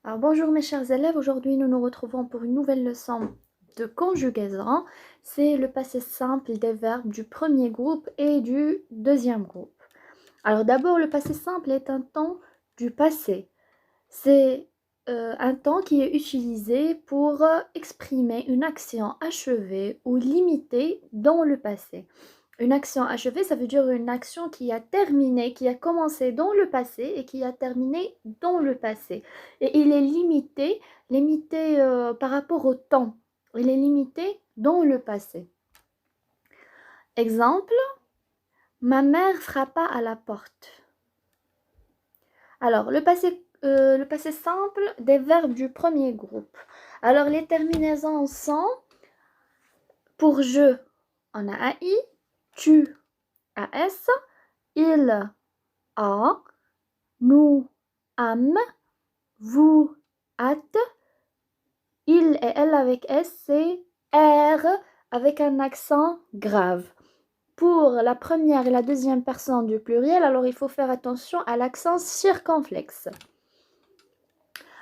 Alors bonjour mes chers élèves, aujourd'hui nous nous retrouvons pour une nouvelle leçon de conjugaison. C'est le passé simple des verbes du premier groupe et du deuxième groupe. Alors d'abord, le passé simple est un temps du passé. C'est un temps qui est utilisé pour exprimer une action achevée ou limitée dans le passé. Une action achevée, ça veut dire une action qui a terminé, qui a commencé dans le passé et qui a terminé dans le passé. Et il est limité par rapport au temps. Il est limité dans le passé. Exemple, ma mère frappa à la porte. Alors, le passé simple des verbes du premier groupe. Alors, les terminaisons sont pour je, on a AI, tu, AS, il, A, nous, am, vous, at, il et elle avec S, c'est R avec un accent grave. Pour la première et la deuxième personne du pluriel, alors il faut faire attention à l'accent circonflexe.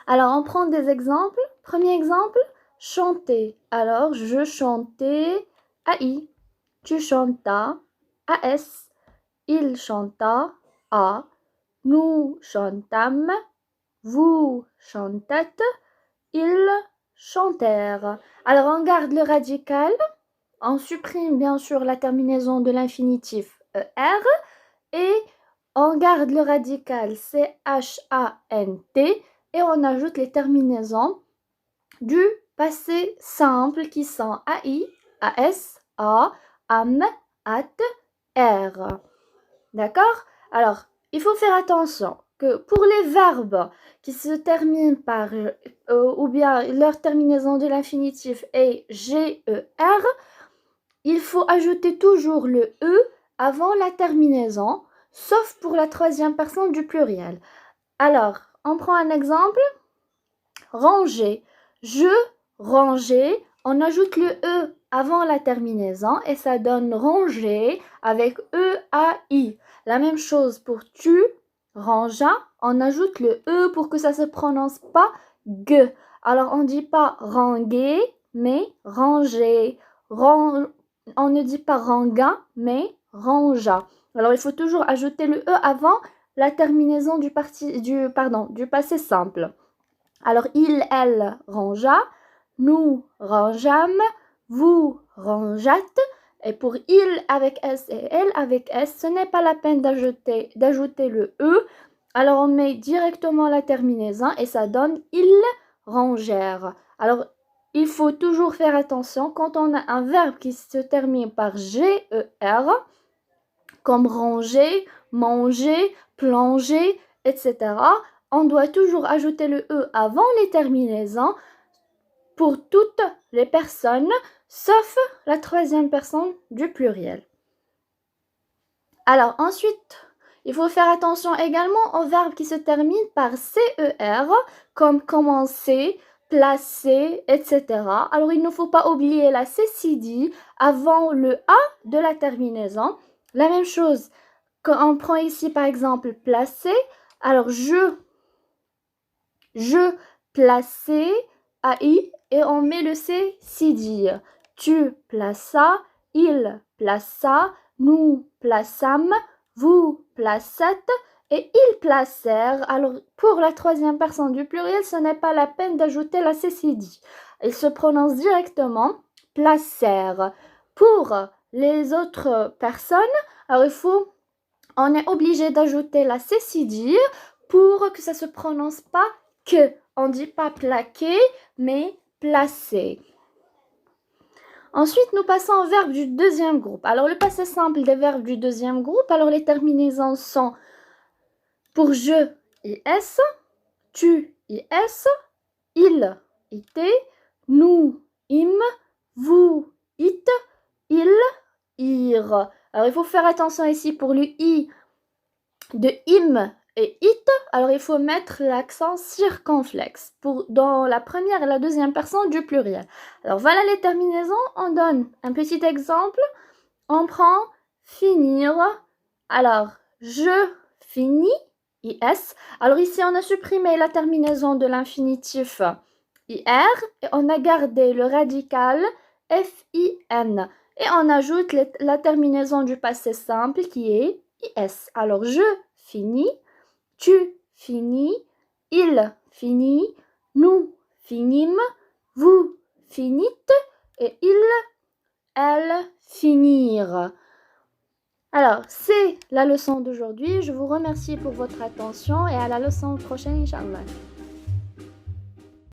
Alors, on prend des exemples. Premier exemple, chanter. Alors, je chantais, AI. Tu chantas, AS. Il chanta, A. Nous chantâmes, vous chantâtes, ils chantèrent. Alors, on garde le radical. On supprime bien sûr la terminaison de l'infinitif ER. Et on garde le radical CHANT. Et on ajoute les terminaisons du passé simple qui sont AI, AS, A, AM, AT, R. D'accord? Alors, il faut faire attention que pour les verbes qui se terminent par ou bien leur terminaison de l'infinitif est GER, il faut ajouter toujours le E avant la terminaison, sauf pour la troisième personne du pluriel. Alors, on prend un exemple. Ranger. Je rangeais. On ajoute le E avant la terminaison et ça donne ranger avec E-A-I. La même chose pour tu, rangea. On ajoute le E pour que ça se prononce pas G. Alors on ne dit pas ranger, mais ranger. On ne dit pas ranga, mais rangea. Alors il faut toujours ajouter le E avant la terminaison du passé simple. Alors, il, elle rangea, nous rangeâmes, vous rangeâtes. Et pour il avec S et elle avec S, ce n'est pas la peine d'ajouter le E. Alors, on met directement la terminaison et ça donne ils rangèrent. Alors, il faut toujours faire attention quand on a un verbe qui se termine par G-E-R, comme ranger, manger, plonger, etc. On doit toujours ajouter le E avant les terminaisons pour toutes les personnes, sauf la troisième personne du pluriel. Alors ensuite, il faut faire attention également aux verbes qui se terminent par CER, comme commencer, placer, etc. Alors il ne faut pas oublier la cécidi avant le A de la terminaison. La même chose, quand on prend ici par exemple placer, alors je plaçais, AI, et on met le C, cidi. Tu plaças, il plaça, nous plaçâmes, vous placâtes, et ils placèrent. Alors, pour la troisième personne du pluriel, ce n'est pas la peine d'ajouter la cécidi. Il se prononce directement placèrent. Pour les autres personnes, alors on est obligé d'ajouter la cécidi pour que ça se prononce pas que. On ne dit pas plaquer, mais placer. Ensuite, nous passons au verbe du deuxième groupe. Alors, le passé simple des verbes du deuxième groupe, alors les terminaisons sont pour je, IS, tu, IS, il, IT, nous, im, vous, it, il, ir. Alors, il faut faire attention ici pour le I de im et it, alors il faut mettre l'accent circonflexe dans la première et la deuxième personne du pluriel. Alors voilà les terminaisons, on donne un petit exemple. On prend finir. Alors, je finis, IS. Alors ici, on a supprimé la terminaison de l'infinitif IR et on a gardé le radical FIN. Et on ajoute la terminaison du passé simple qui est IS. Alors, je finis, tu finis, il finit, nous finîmes, vous finîtes et il, elle finirent. Alors, c'est la leçon d'aujourd'hui. Je vous remercie pour votre attention et à la leçon prochaine, Inch'Allah.